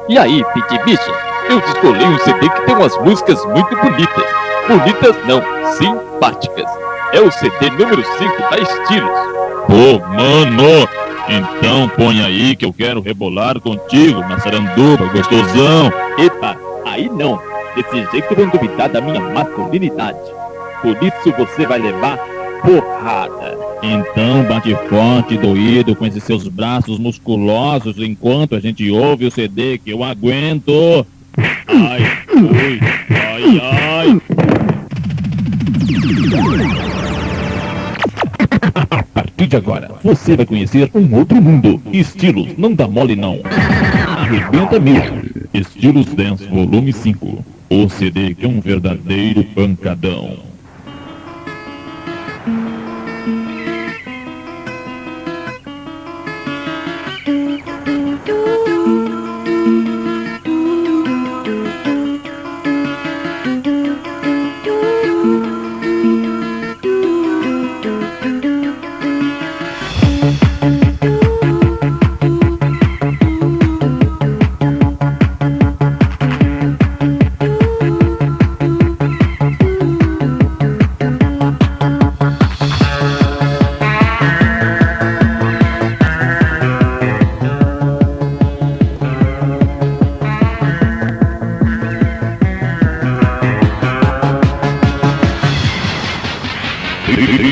E aí, Pit Bicha, eu escolhi um CD que tem umas músicas muito bonitas. Bonitas não, simpáticas. É o CD número 5 da Estilos. Pô, mano, então põe aí que eu quero rebolar contigo na saranduba, gostosão. Epa, aí não. Desse jeito vão duvidar da minha masculinidade. Por isso você vai levar porrada. Então bate forte, doído, com esses seus braços musculosos, enquanto a gente ouve o CD que eu aguento. Ai, ui, ai, ai. A partir de agora, você vai conhecer um outro mundo. Estilos, não dá mole não. Arrebenta mesmo. Estilos Dance Volume 5. O CD que é um verdadeiro pancadão.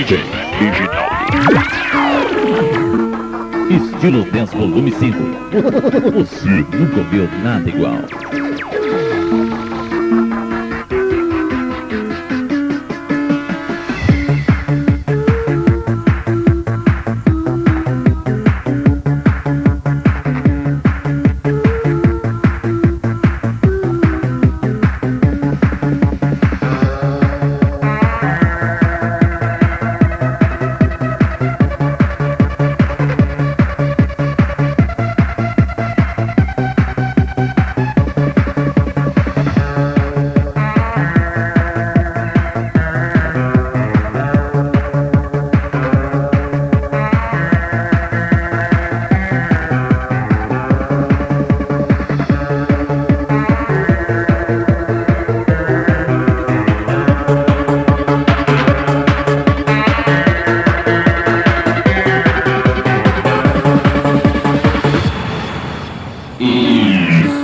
DJ Digital. Estilos Dance Volume 5. Você nunca ouviu nada igual.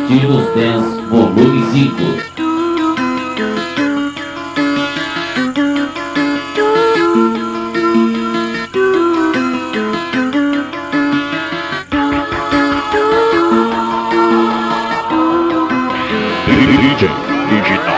Estilos Dance Volume 5. DJ Digital.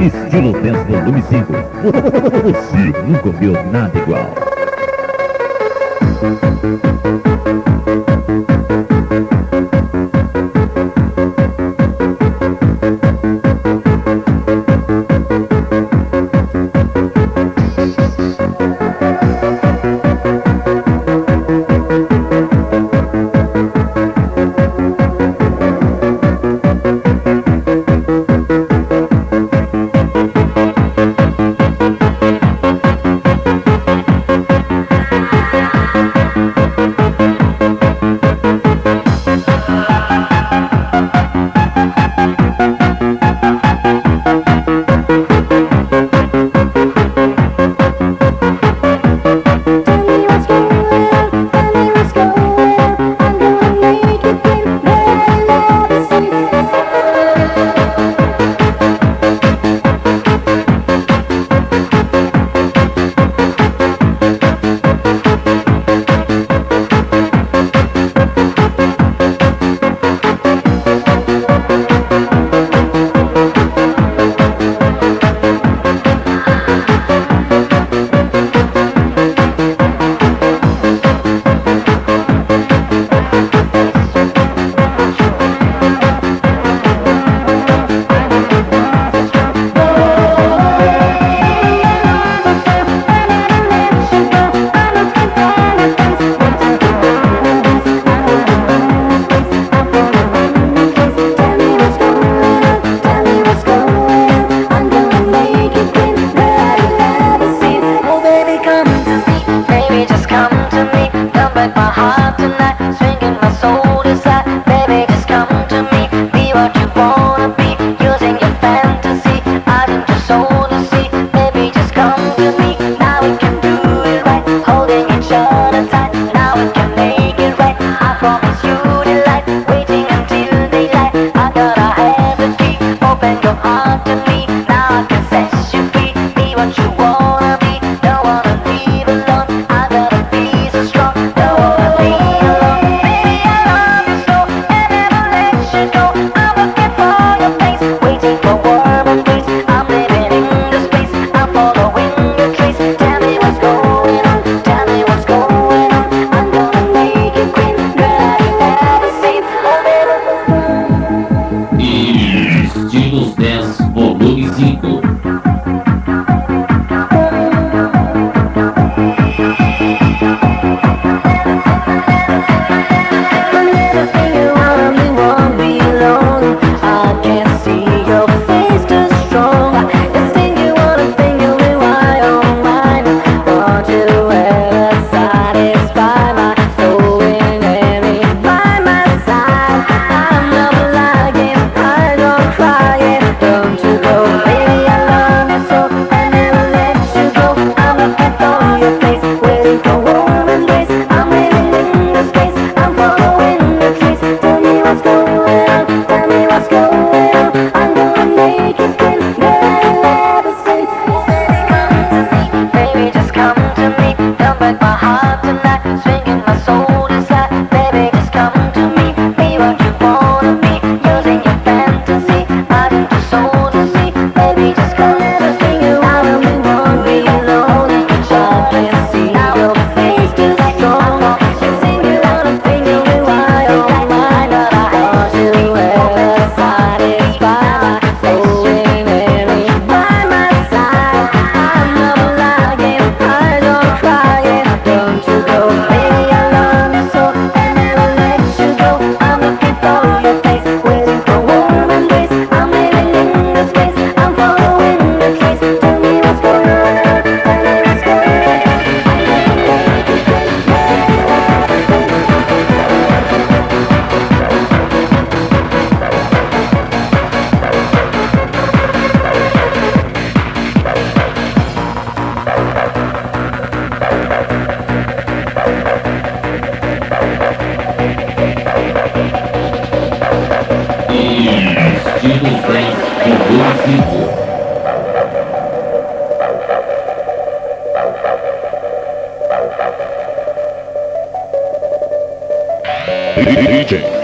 Estilos Dance Volume 5. Você nunca ouviu nada igual. just come to me, come break my heart tonight, swinging my soul aside. Baby, just come to me, be what you wanna be, using your fantasy. I need your soul to see. Baby, just come to me. Now we can do it right, holding each other tight. Now we can make it right. I promise you delight, waiting until daylight. I gotta have the key. Open your heart to me. Now I can set you free. Be what you wanna be. Don't wanna leave alone. I gotta be so strong. Don't wanna be alone. Baby, I love you so, and never let you go. I'm looking for your face, waiting for warm embrace. I'm living in the space. I'm following your trace. Tell me what's going on. Tell me what's going on. I'm gonna make it quick. Girl, you never seen. Estilos Dance Volume 5. Everything you wanna be won't be lonely. I can't see your face too strong. This thing you wanna think you'll be wide on mine. Want you ever satisfy my soul in any by my side. I'm not lying, I don't cry it. Don't you go, baby, I love you so, I never let you go. I'm looking for your face, waiting for warm embrace. I'm living in the space, I'm following the trace. Tell me what's going on, tell me what's going on. I'm gonna make it good, girl, I never say. Baby, just come to me, come break my heart tonight, swinging my soul inside. Baby, just come to me, be what you wanna be, using your fantasy. I need your soul to see. Baby, just come. Everything you wanna be won't be lonely. I can see your face too strong. This thing you wanna think you'll be wide on mine. Want you ever satisfy my soul in any by my side. I'm not lying, I don't cry it. Don't you go, baby, I love you so, I never let you go. I'm looking for your face, waiting for warm embrace. I'm living in the space, I'm following the trace. Tell me what's going on, tell me what's going on. Estilos Dance Volume 5. DJ Original.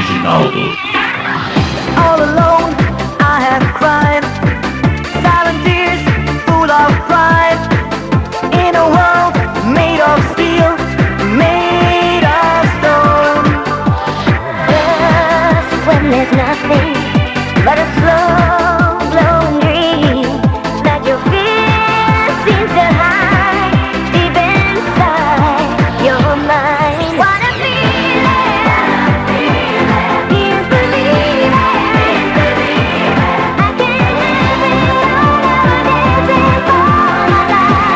Reginaldo. All alone, I have cried silent tears full of pride in a world made of steel, made of stone. Just when there's nothing but a slow blowing dream that your fear seems to hide deep inside your mind. What a feeling! Do you believe it? I can't live it all dancing for my life.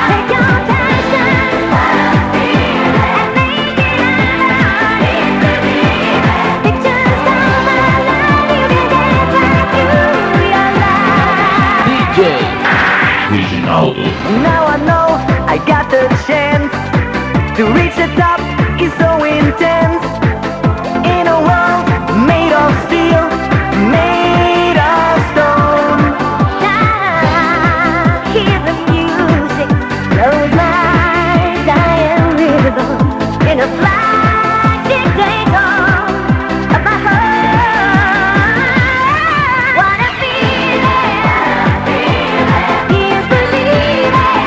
Take your passion and make it alive. Pictures come alive, you can dance right through your life. DJ Reginaldo. Now I know I got the chance to reach the top is so intense. In a world made of steel, made of stone. I hear the music, close my eyes, I am rhythm in a flight dictator of my heart. What a feeling! Do you believe it?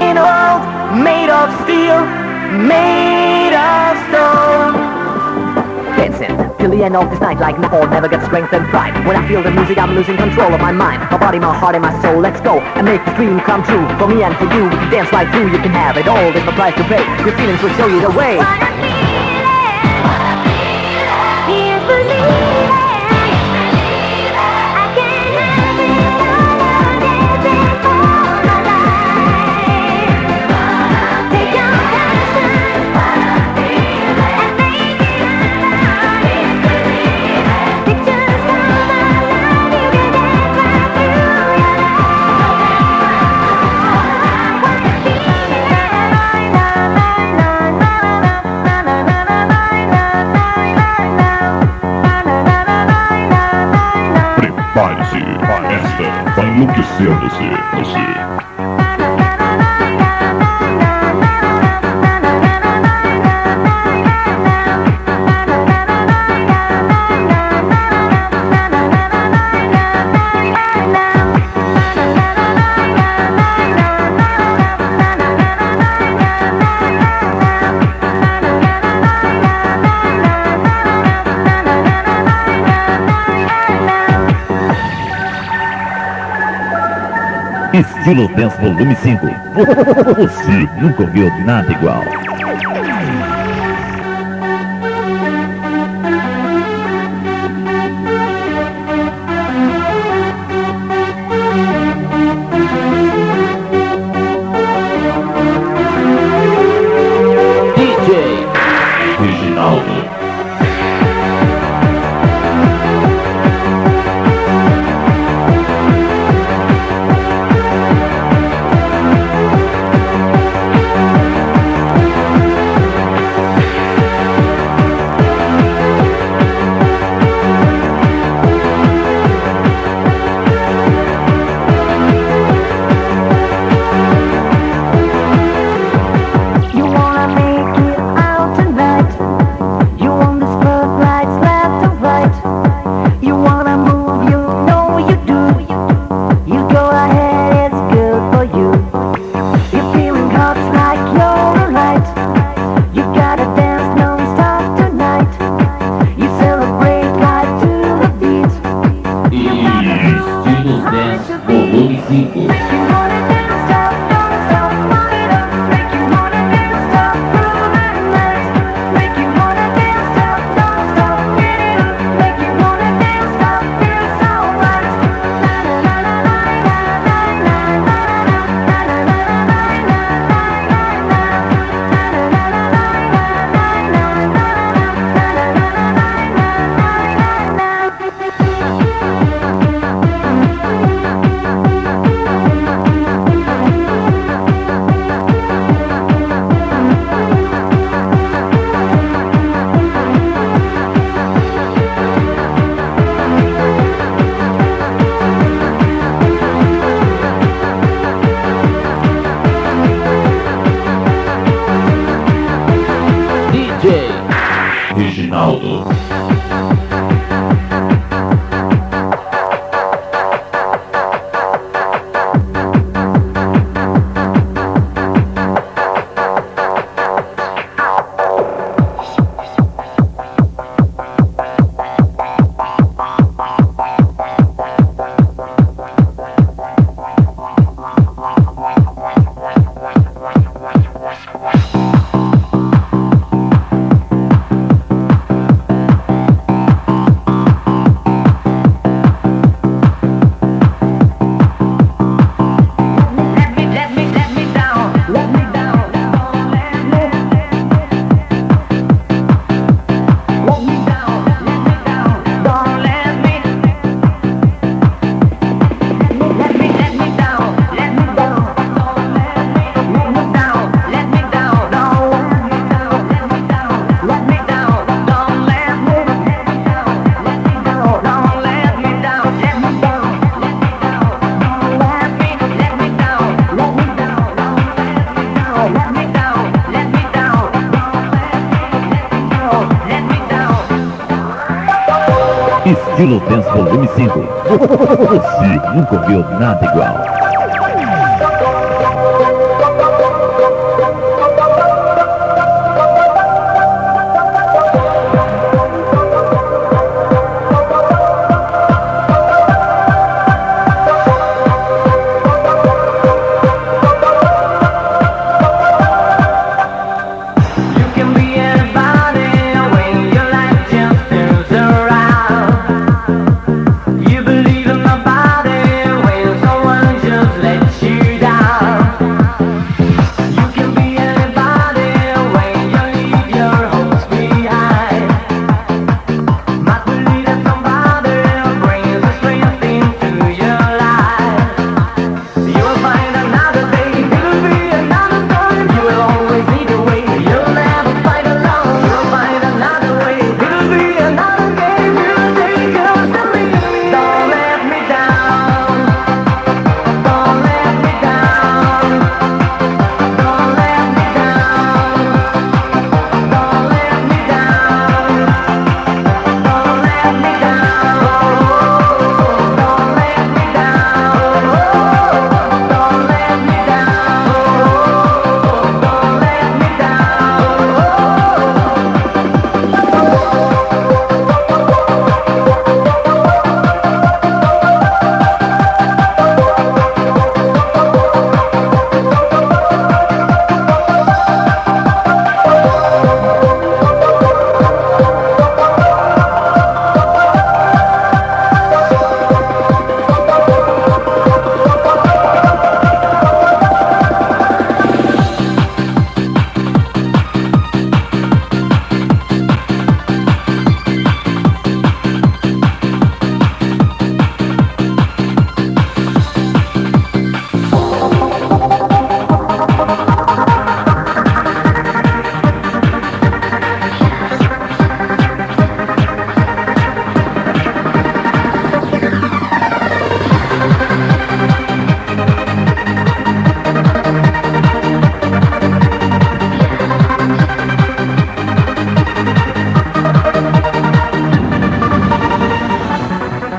In a world made of steel, made of stone. Dancing till the end of this night like Nicole never gets strength and pride. When I feel the music, I'm losing control of my mind, my body, my heart, and my soul. Let's go and make this dream come true. For me and for you, we can dance right through. You can have it all, there's no price to pay. Your feelings will show you the way. What a feeling! Do you believe it? I can't have it all, dancing for my life. Take your passion and make it alive. Pictures come alive, you can dance right through your Prepare-se, esta vai enlouquecer você. Estilo Dance Volume 5. Você nunca ouviu nada igual. DJ Reginaldo. Estilo Dance Volume 5. Você nunca viu nada igual.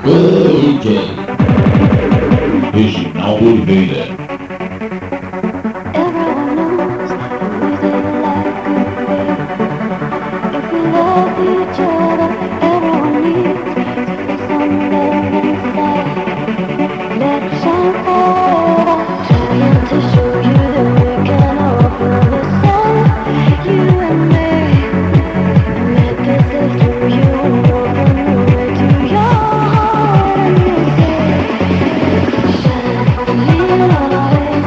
DJ Reginaldo Oliveira. Everyone knows we live like if we love each other, everyone needs some love inside. Let it shine forever. Trying to show you that we can offer the sun, you and me. Make us live through you and open the way to your heart. And you say, shine, lean on our ways,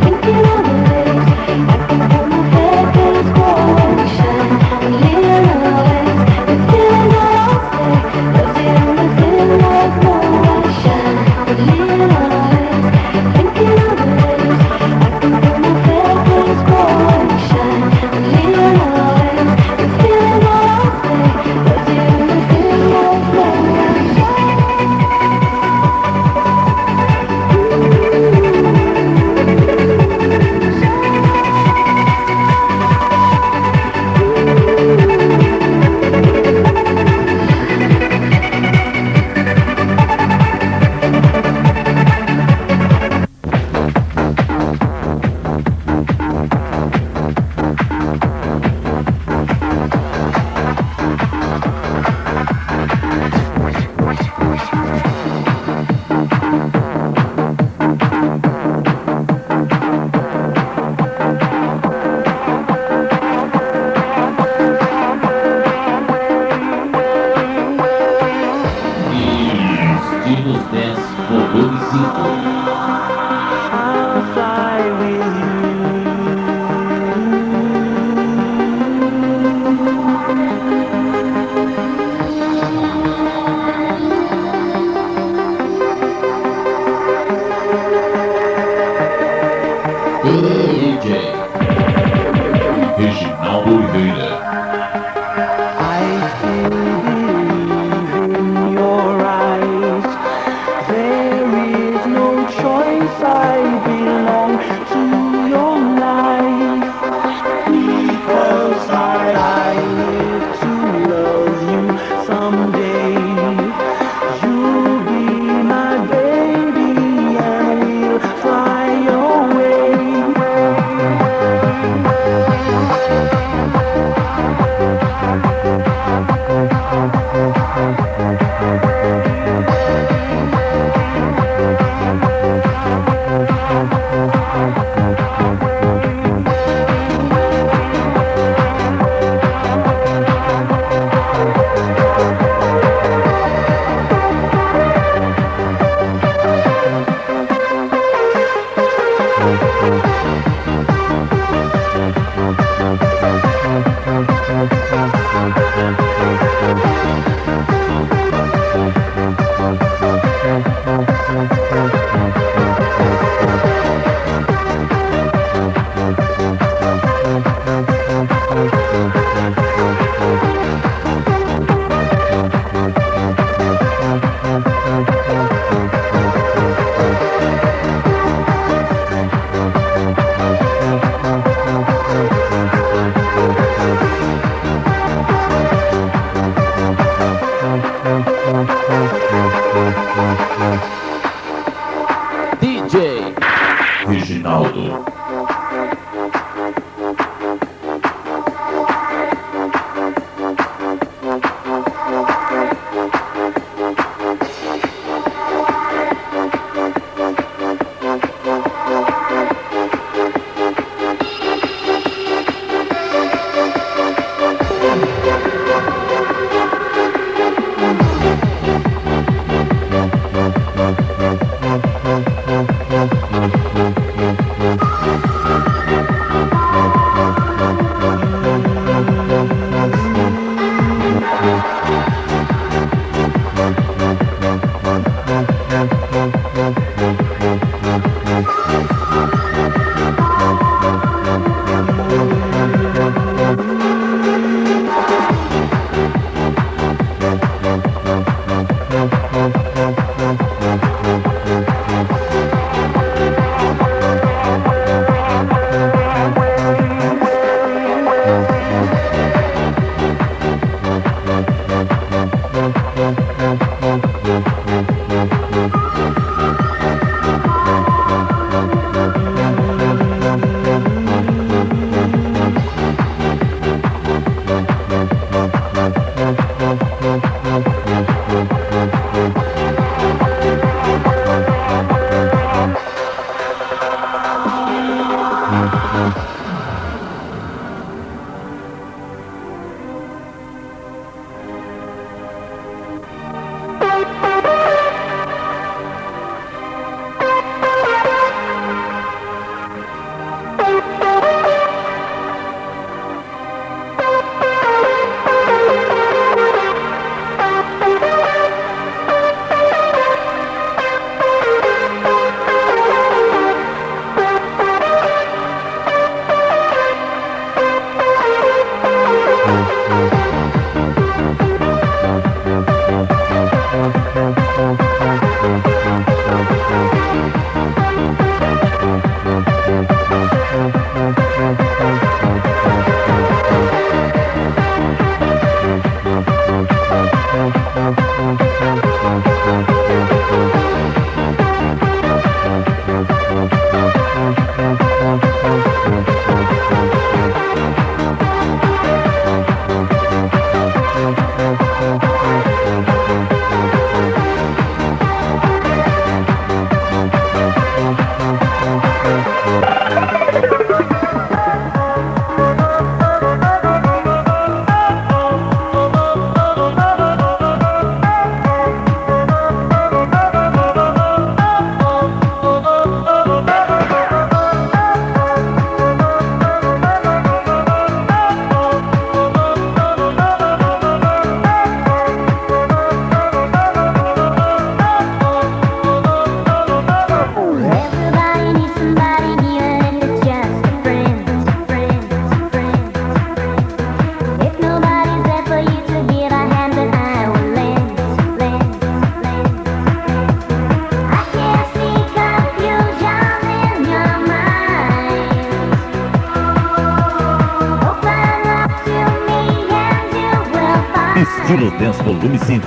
thinking of the ways I can put my faith in its growing. Shine, lean on our ways, the feeling that I'll stay, love's the only thing worth knowing. Shine, lean on our ways, thinking of the ways I can put my faith in its growing. Shine, lean on our ways, the feeling that I'll stay, love's the only thing worth knowing. Estilos Dance Volume 5. DJ Reginaldo Oliveira. I still believe in your eyes. There is no choice. I belong to DJ Reginaldo. Estilos Dance Volume 5.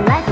Like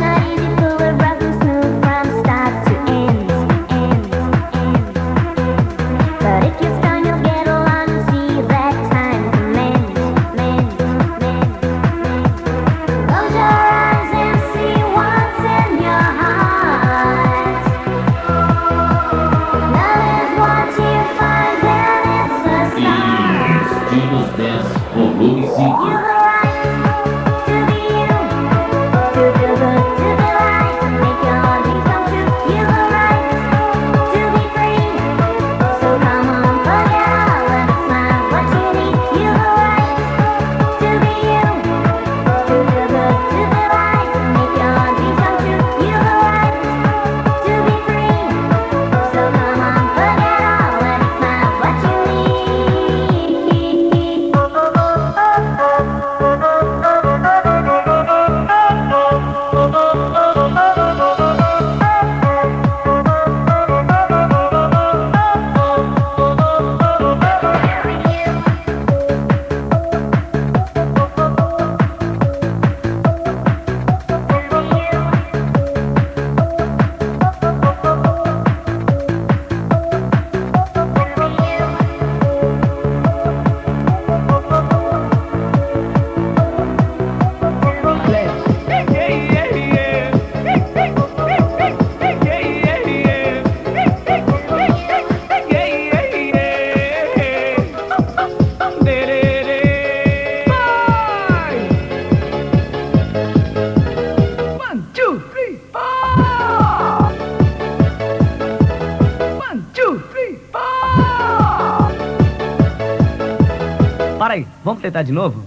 Para aí, vamos tentar de novo?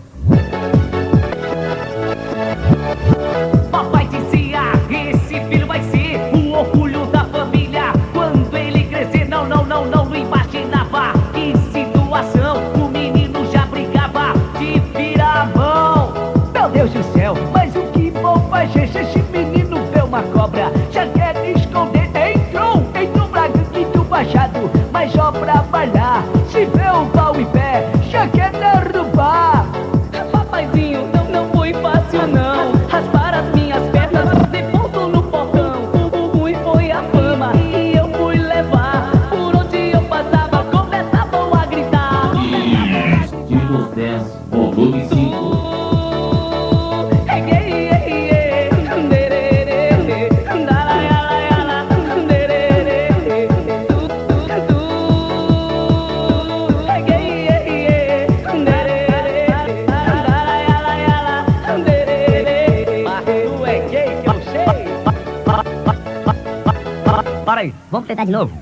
Papai dizia, esse filho vai ser o orgulho da família. Quando ele crescer, não imaginava que situação o menino já brigava de virar a mão. Meu Deus do céu, mas o que vou fazer se esse menino vê uma cobra? Já quer esconder, entrou Braganque do Machado, mas só pra malhar. Se vê o pau em pé, já quer derrubar. Papaizinho, não foi fácil não raspar as minhas pernas de ponto no portão. O ruim foi a fama e eu fui levar. Por onde eu passava, começavam a gritar. Estilos 10, volume 5. Para aí, vamos tentar de novo.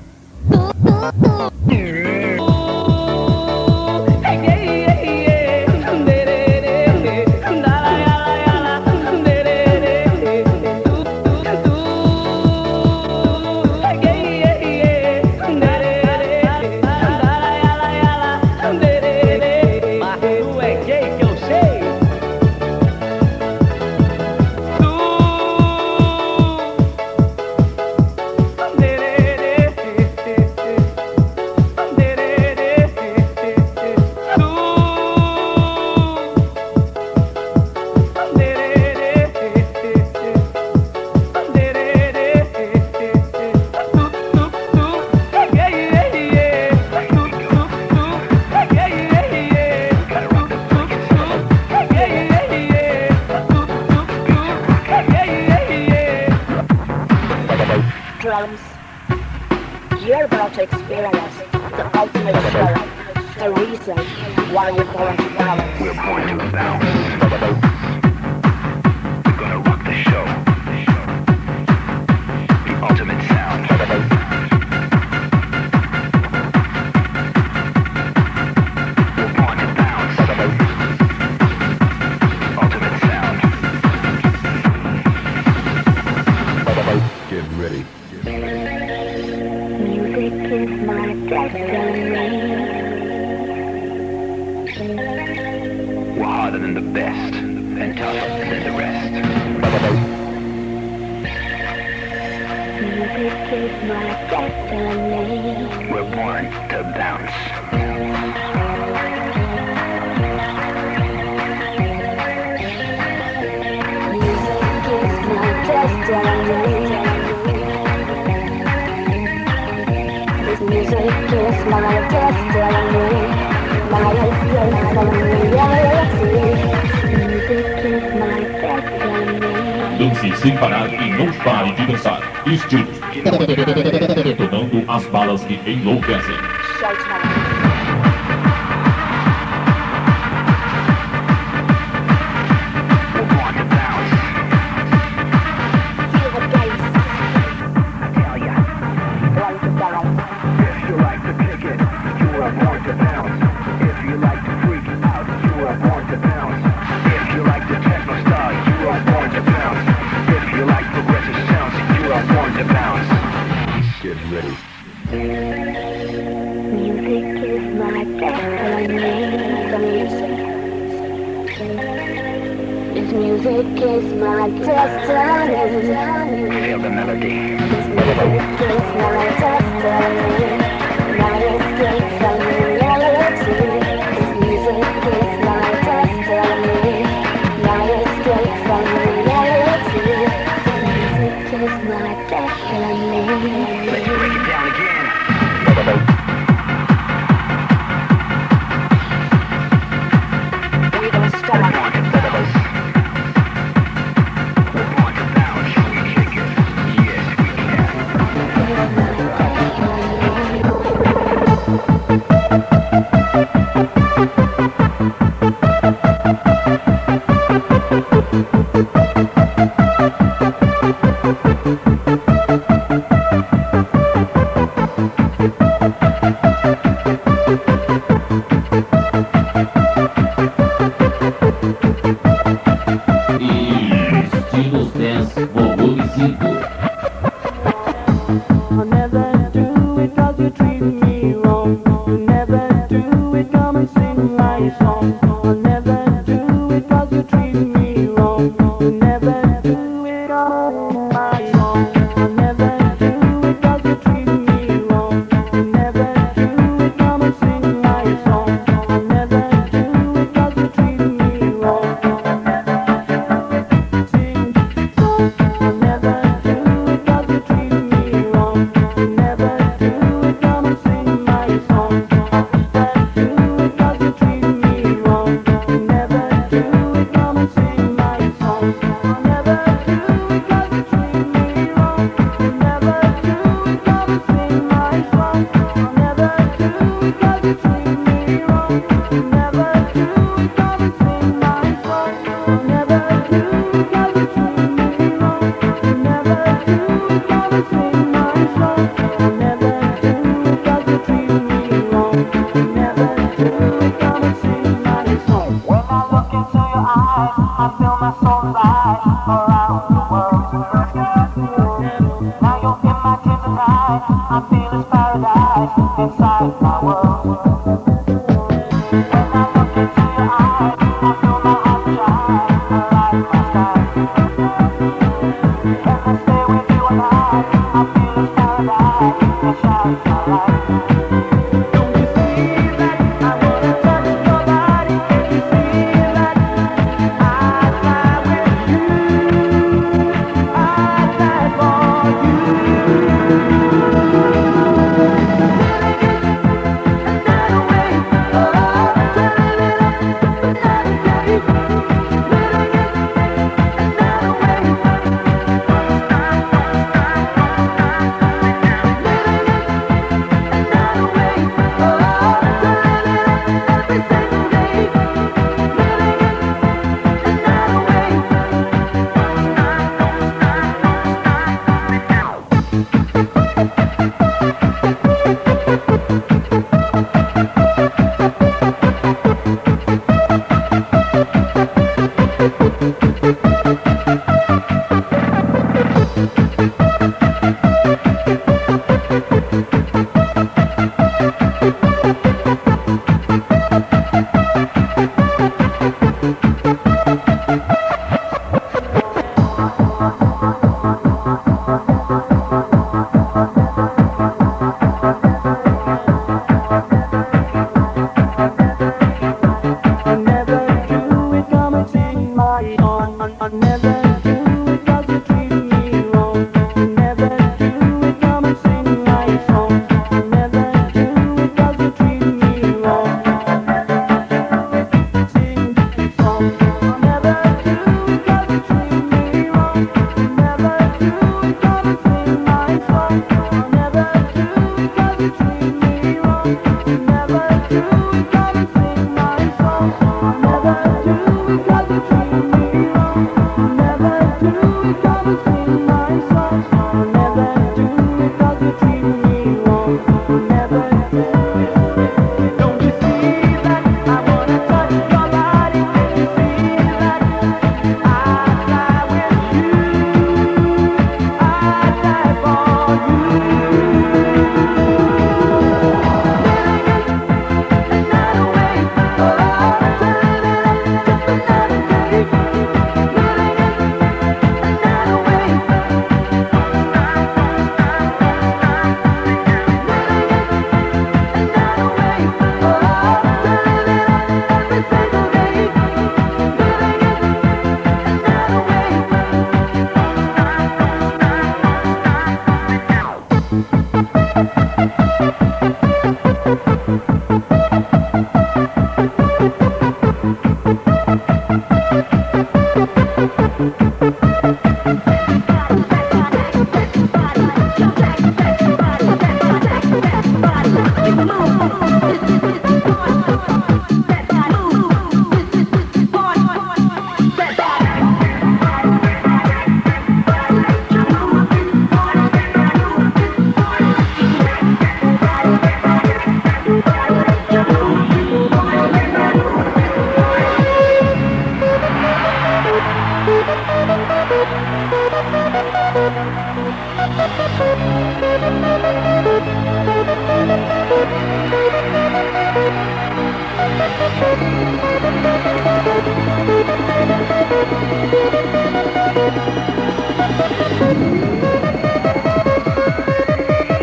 Drums. You're about to experience the ultimate show. The reason why we're going to balance. We're born to bounce. We're gonna rock the show. The ultimate sound. We're born to bounce. Ultimate sound. Get ready. Music is my destiny. We're harder than the best and tougher than the rest. Music is my destiny. We're born to bounce. Music is my destiny. This music is my destiny. My escape from reality. Music is my destiny. Dance sem parar e não pare de dançar. Estilos. Detonando as balas que enlouquecem. Showtime. We're born to bounce. Feel the bass. I tell ya. Born to bounce. If you like to kick it, you are born to bounce. If you like to freak out, you are born to bounce. If you like the techno style, you are born to bounce. If you like progressive sounds, you are born to bounce. Get ready. Music is my destiny. The music. This music is my destiny. Feel the melody. This music is my destiny. My escape from reality. This music is my destiny. My escape from reality. This music is my destiny. Let's break it down again. We don't stop. We're born to bounce. We're born to bounce. We kick it. Yes, we can. I'll never do it 'cause you treat me wrong. I'll never do it, come and sing my song. I'll never do it 'cause you treat me wrong. I'll never do it, all my song. I'll never do it 'cause you treat me wrong. I'll never do it, come and sing my song. I'll never do it 'cause you treat me wrong. Sing song. I'll never do it 'cause you treat me wrong. I'll never do it, come and sing my song. I'll never do it 'cause you treat me wrong. I'll never do it, come and sing my song. I'll never do it 'cause you treat me wrong. I'll never do it, come and sing my song. I'll never do it 'cause you treat me wrong. I'll never do it, come and sing my song. I'll never do it 'cause you treat me wrong. I'll never do it, come and sing my song. I'll never do it 'cause you treat me wrong. I'll never do it, come and sing my song. When I look into your eyes, I feel my soul rise around the world. Now you're in my tears tonight. I feel it's paradise inside my world. When I look into your eyes, I feel my heart shine like my sky. When I stay with you and I feel it's paradise that shines my light. Don't you see that I wanna touch your body? Can't you see that I fly with you? I fly for you. Another way, turning it up another day. Living it another way. I'll never do it, come and sing my song. I'll never do it 'cause you treat me wrong. I'll never do it, come and sing my song. I'll never do it 'cause you treat me wrong. Sing song. I'll never do it 'cause you treat me wrong. I'll never do it, come and sing my song. I'll never do it 'cause you treat me wrong. I'll never do it, come and sing my song. I'll never do it 'cause you treat me wrong. I'll never do it, come and sing my song. I'll never do it 'cause you treat me wrong. I'll never do it. Don't you see that I wanna touch your body? Can't you see that I fly with you? I fly for you. Living it another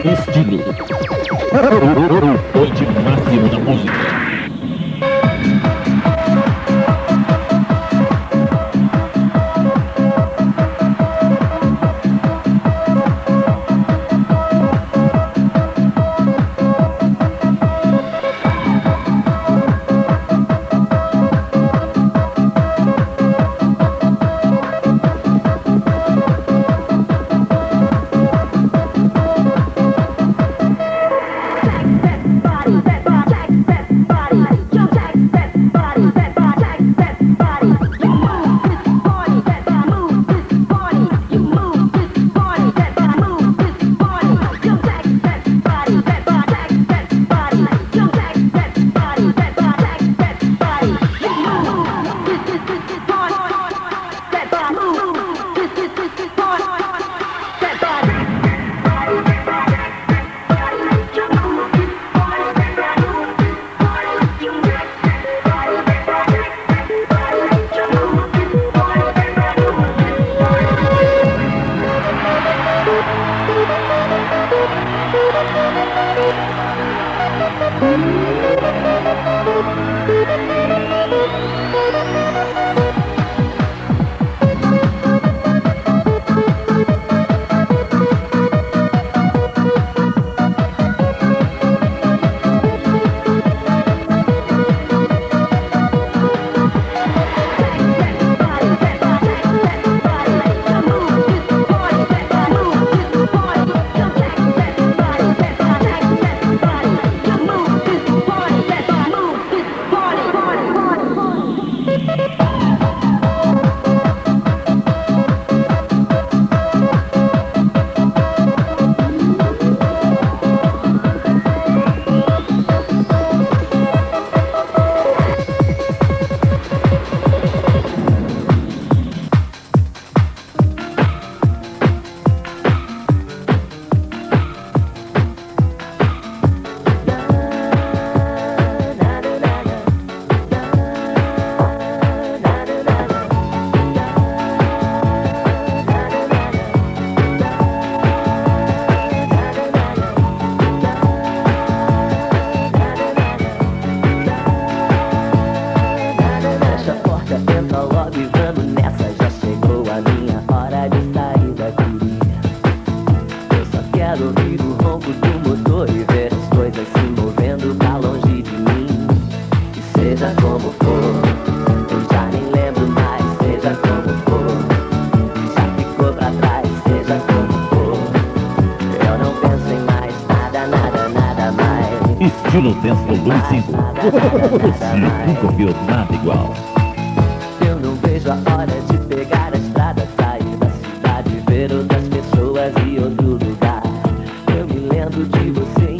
Estilo. Ponte máximo da música. Estilo Dance Volume 5. Você nunca ouviu nada igual. Eu não vejo a hora de pegar a estrada, sair da cidade, ver outras pessoas e outro lugar. Eu me lembro de você